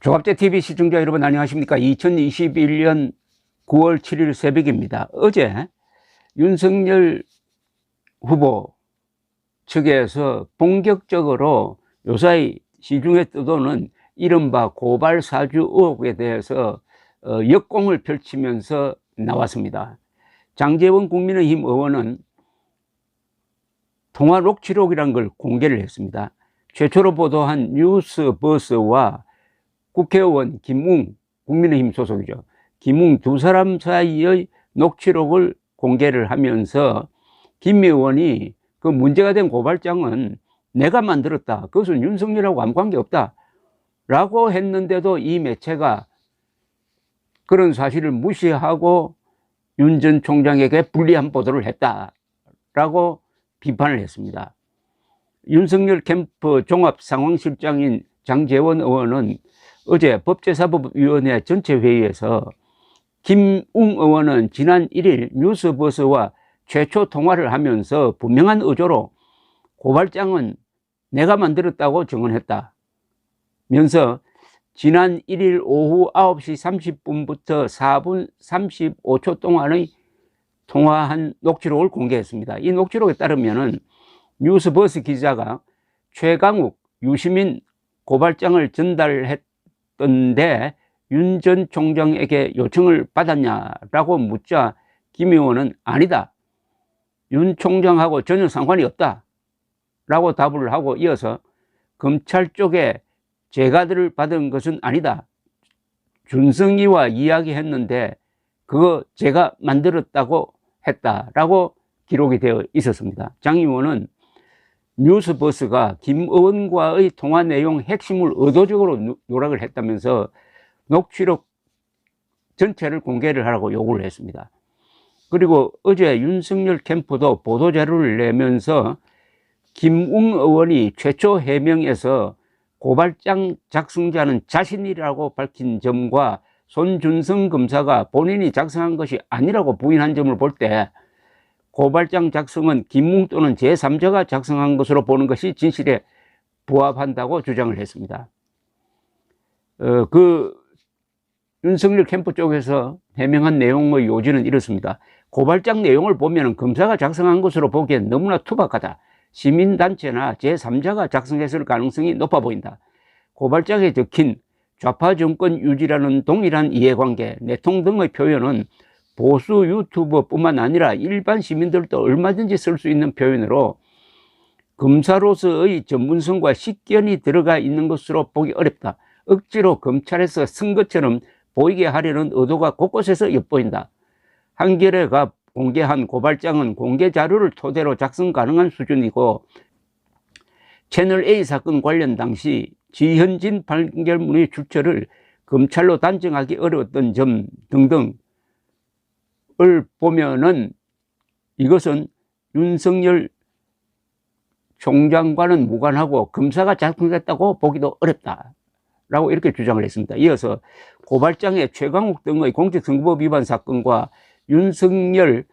조갑제TV 시청자 여러분 안녕하십니까. 2021년 9월 7일 새벽입니다. 어제 윤석열 후보 측에서 본격적으로 요사이 시중에 떠도는 이른바 고발사주 의혹에 대해서 역공을 펼치면서 나왔습니다. 장제원 국민의힘 의원은 통화 녹취록이라는 걸 공개를 했습니다. 최초로 보도한 뉴스버스와 국회의원 김웅, 국민의힘 소속이죠. 김웅 두 사람 사이의 녹취록을 공개를 하면서 김 의원이 그 문제가 된 고발장은 내가 만들었다. 그것은 윤석열하고 아무 관계없다. 라고 했는데도 이 매체가 그런 사실을 무시하고 윤 전 총장에게 불리한 보도를 했다라고 비판을 했습니다. 윤석열 캠프 종합상황실장인 장제원 의원은 어제 법제사법위원회 전체 회의에서 김웅 의원은 지난 1일 뉴스버스와 최초 통화를 하면서 분명한 의조로 고발장은 내가 만들었다고 증언했다 면서 지난 1일 오후 9시 30분부터 4분 35초 동안의 통화한 녹취록을 공개했습니다. 이 녹취록에 따르면 뉴스버스 기자가 최강욱, 유시민 고발장을 전달했던데 윤 전 총장에게 요청을 받았냐라고 묻자 김 의원은 아니다. 윤 총장하고 전혀 상관이 없다. 라고 답을 하고 이어서 검찰 쪽에 재가들을 받은 것은 아니다. 준성이와 이야기했는데 그거 제가 만들었다고 했다라고 기록이 되어 있었습니다. 장 의원은 뉴스버스가 김 의원과의 통화 내용 핵심을 의도적으로 누락을 했다면서 녹취록 전체를 공개를 하라고 요구를 했습니다. 그리고 어제 윤석열 캠프도 보도자료를 내면서 김웅 의원이 최초 해명에서 고발장 작성자는 자신이라고 밝힌 점과 손준성 검사가 본인이 작성한 것이 아니라고 부인한 점을 볼 때 고발장 작성은 김웅 또는 제3자가 작성한 것으로 보는 것이 진실에 부합한다고 주장을 했습니다. 윤석열 캠프 쪽에서 해명한 내용의 요지는 이렇습니다. 고발장 내용을 보면 검사가 작성한 것으로 보기엔 너무나 투박하다. 시민단체나 제3자가 작성했을 가능성이 높아 보인다. 고발장에 적힌 좌파 정권 유지라는 동일한 이해관계, 내통 등의 표현은 보수 유튜버뿐만 아니라 일반 시민들도 얼마든지 쓸 수 있는 표현으로 검사로서의 전문성과 식견이 들어가 있는 것으로 보기 어렵다. 억지로 검찰에서 쓴 것처럼 보이게 하려는 의도가 곳곳에서 엿보인다. 한겨레가 공개한 고발장은 공개 자료를 토대로 작성 가능한 수준이고 채널A 사건 관련 당시 지현진 판결문의 출처를 검찰로 단정하기 어려웠던 점 등등을 보면은 이것은 윤석열 총장과는 무관하고 검사가 작성했다고 보기도 어렵다. 라고 이렇게 주장을 했습니다. 이어서 고발장에 최강욱 등의 공직선거법 위반 사건과 윤석열,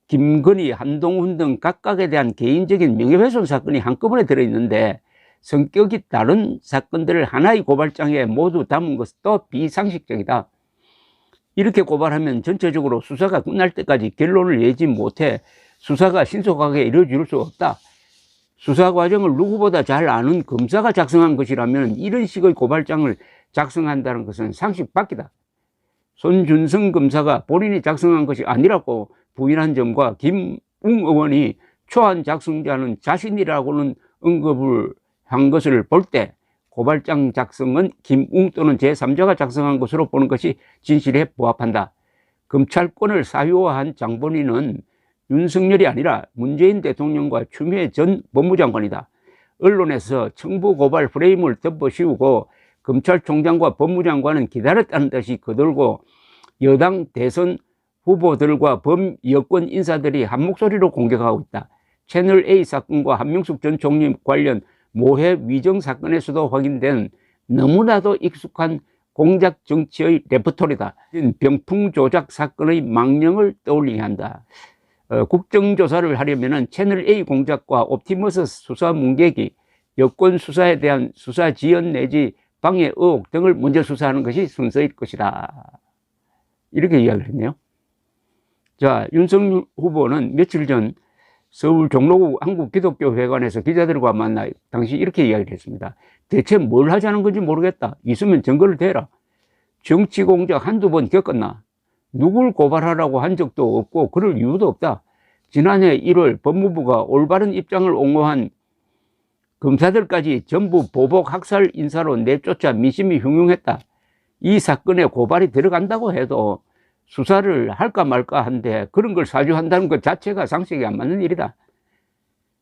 김건희, 한동훈 등 각각에 대한 개인적인 명예훼손 사건이 한꺼번에 들어있는데 성격이 다른 사건들을 하나의 고발장에 모두 담은 것도 비상식적이다. 이렇게 고발하면 전체적으로 수사가 끝날 때까지 결론을 내지 못해 수사가 신속하게 이루어질 수 없다. 수사 과정을 누구보다 잘 아는 검사가 작성한 것이라면 이런 식의 고발장을 작성한다는 것은 상식 밖이다. 손준성 검사가 본인이 작성한 것이 아니라고 부인한 점과 김웅 의원이 초안 작성자는 자신이라고는 언급을 한 것을 볼 때 고발장 작성은 김웅 또는 제3자가 작성한 것으로 보는 것이 진실에 부합한다. 검찰권을 사유화한 장본인은 윤석열이 아니라 문재인 대통령과 추미애 전 법무장관이다. 언론에서 청부 고발 프레임을 덮어씌우고 검찰총장과 법무장관은 기다렸다는 듯이 거들고 여당 대선 후보들과 범여권 인사들이 한 목소리로 공격하고 있다. 채널A 사건과 한명숙 전 총리 관련 모해 위정 사건에서도 확인된 너무나도 익숙한 공작 정치의 레퍼토리다. 병풍 조작 사건의 망령을 떠올리게 한다. 국정조사를 하려면 채널A 공작과 옵티머스 수사 문객이 여권 수사에 대한 수사 지연 내지 방해 의혹 등을 먼저 수사하는 것이 순서일 것이다. 이렇게 이야기를 했네요. 자, 윤석열 후보는 며칠 전 서울 종로구 한국기독교회관에서 기자들과 만나 당시 이렇게 이야기를 했습니다. 대체 뭘 하자는 건지 모르겠다. 있으면 증거를 대라. 정치 공작 한두 번 겪었나? 누굴 고발하라고 한 적도 없고 그럴 이유도 없다. 지난해 1월 법무부가 올바른 입장을 옹호한 검사들까지 전부 보복 학살 인사로 내쫓아 민심이 흉흉했다. 이 사건에 고발이 들어간다고 해도 수사를 할까 말까 한데 그런 걸 사주한다는 것 자체가 상식에 안 맞는 일이다.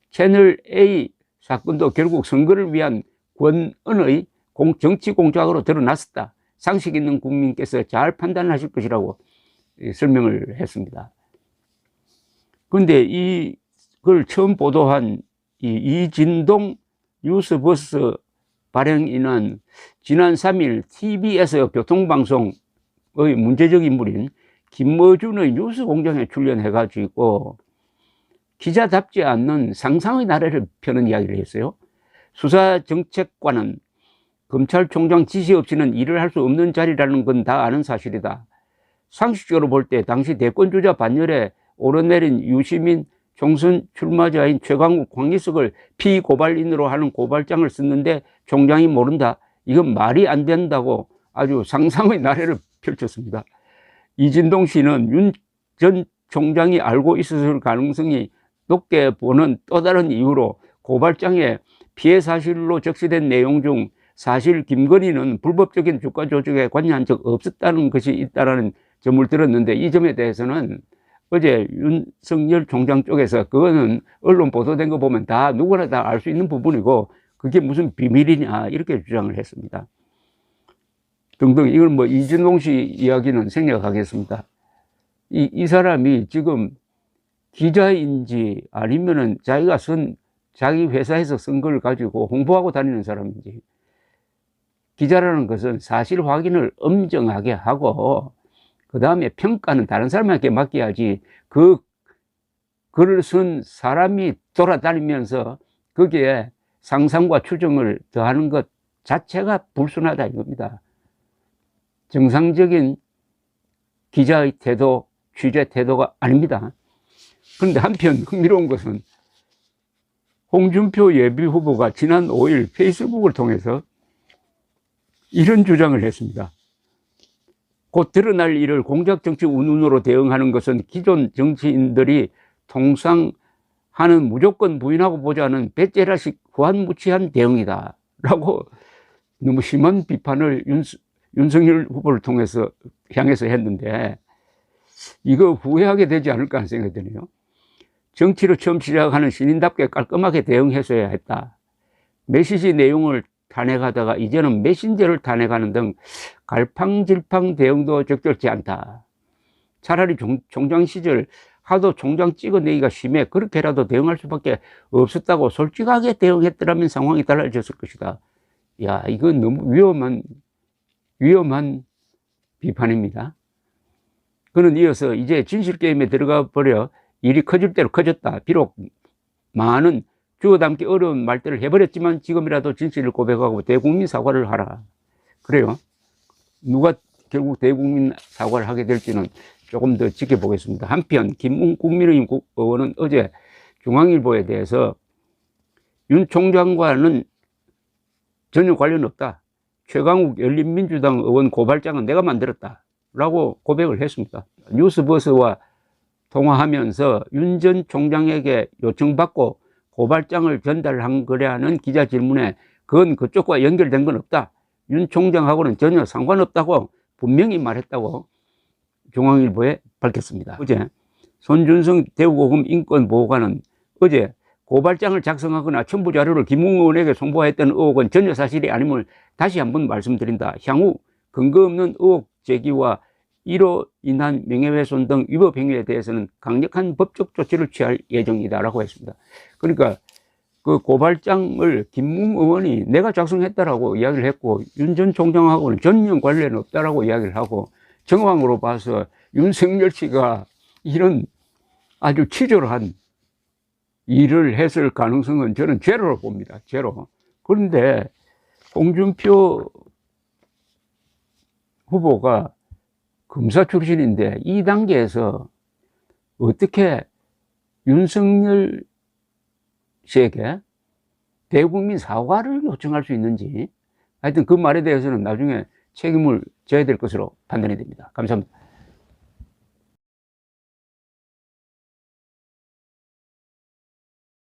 채널 A 사건도 결국 선거를 위한 권은의 정치 공작으로 드러났었다. 상식 있는 국민께서 잘 판단하실 것이라고 설명을 했습니다. 그런데 이걸 처음 보도한 이진동 뉴스버스 발행인은 지난 3일 TBS 교통방송의 문제적 인물인 김어준의 뉴스공장에 출연해가지고 기자답지 않는 상상의 나래를 펴는 이야기를 했어요. 수사정책관은 검찰총장 지시 없이는 일을 할 수 없는 자리라는 건 다 아는 사실이다. 상식적으로 볼 때 당시 대권주자 반열에 오르내린 유시민 총선 출마자인 최강욱, 황희석을 피고발인으로 하는 고발장을 썼는데 총장이 모른다. 이건 말이 안 된다고 아주 상상의 나래를 펼쳤습니다. 이진동 씨는 윤 전 총장이 알고 있었을 가능성이 높게 보는 또 다른 이유로 고발장에 피해 사실로 적시된 내용 중 사실 김건희는 불법적인 주가 조작에 관여한 적 없었다는 것이 있다는 점을 들었는데 이 점에 대해서는 어제 윤석열 총장 쪽에서 그거는 언론 보도된 거 보면 다 누구나 다 알 수 있는 부분이고 그게 무슨 비밀이냐 이렇게 주장을 했습니다. 등등. 이걸 뭐 이진동 씨 이야기는 생략하겠습니다. 이 사람이 지금 기자인지 아니면은 자기가 자기 회사에서 쓴 걸 가지고 홍보하고 다니는 사람인지. 기자라는 것은 사실 확인을 엄정하게 하고 그 다음에 평가는 다른 사람에게 맡겨야지 그 글을 쓴 사람이 돌아다니면서 거기에 상상과 추정을 더하는 것 자체가 불순하다 이겁니다. 정상적인 기자의 태도, 취재 태도가 아닙니다. 그런데 한편 흥미로운 것은 홍준표 예비후보가 지난 5일 페이스북을 통해서 이런 주장을 했습니다. 곧 드러날 일을 공작정치 운운으로 대응하는 것은 기존 정치인들이 통상 하는 무조건 부인하고 보자는 배째라식 후한무치한 대응이다 라고 너무 심한 비판을 윤석열 후보를 통해서 향해서 했는데 이거 후회하게 되지 않을까 하는 생각이 드네요. 정치를 처음 시작하는 신인답게 깔끔하게 대응했어야 했다. 메시지 내용을 탄핵하다가 이제는 메신저를 탄핵하는 등 갈팡질팡 대응도 적절치 않다. 차라리 총장 시절 하도 총장 찍어내기가 심해 그렇게라도 대응할 수밖에 없었다고 솔직하게 대응했더라면 상황이 달라졌을 것이다. 야, 이건 너무 위험한 비판입니다. 그는 이어서 이제 진실게임에 들어가 버려 일이 커질 대로 커졌다. 비록 많은 주워 담기 어려운 말들을 해버렸지만 지금이라도 진실을 고백하고 대국민 사과를 하라. 그래요. 누가 결국 대국민 사과를 하게 될지는 조금 더 지켜보겠습니다. 한편 김웅 국민의힘 의원은 어제 중앙일보에 대해서 윤 총장과는 전혀 관련 없다. 최강욱 열린민주당 의원 고발장은 내가 만들었다 라고 고백을 했습니다. 뉴스버스와 통화하면서 윤 전 총장에게 요청받고 고발장을 전달한 거라는 기자 질문에 그건 그쪽과 연결된 건 없다. 윤 총장하고는 전혀 상관없다고 분명히 말했다고 중앙일보에 밝혔습니다. 어제 손준성 대구고검 인권보호관은 어제 고발장을 작성하거나 첨부 자료를 김웅 의원에게 송부했던 의혹은 전혀 사실이 아님을 다시 한번 말씀드린다. 향후 근거 없는 의혹 제기와 이로 인한 명예훼손 등 위법 행위에 대해서는 강력한 법적 조치를 취할 예정이다라고 했습니다. 그러니까 그 고발장을 김웅 의원이 내가 작성했다라고 이야기를 했고 윤 전 총장하고는 전혀 관련 없다라고 이야기를 하고 정황으로 봐서 윤석열 씨가 이런 아주 치졸한 일을 했을 가능성은 저는 제로로 봅니다. 제로. 그런데 홍준표 후보가 검사 출신인데 이 단계에서 어떻게 윤석열 씨에게 대국민 사과를 요청할 수 있는지, 하여튼 그 말에 대해서는 나중에 책임을 져야 될 것으로 판단이 됩니다. 감사합니다.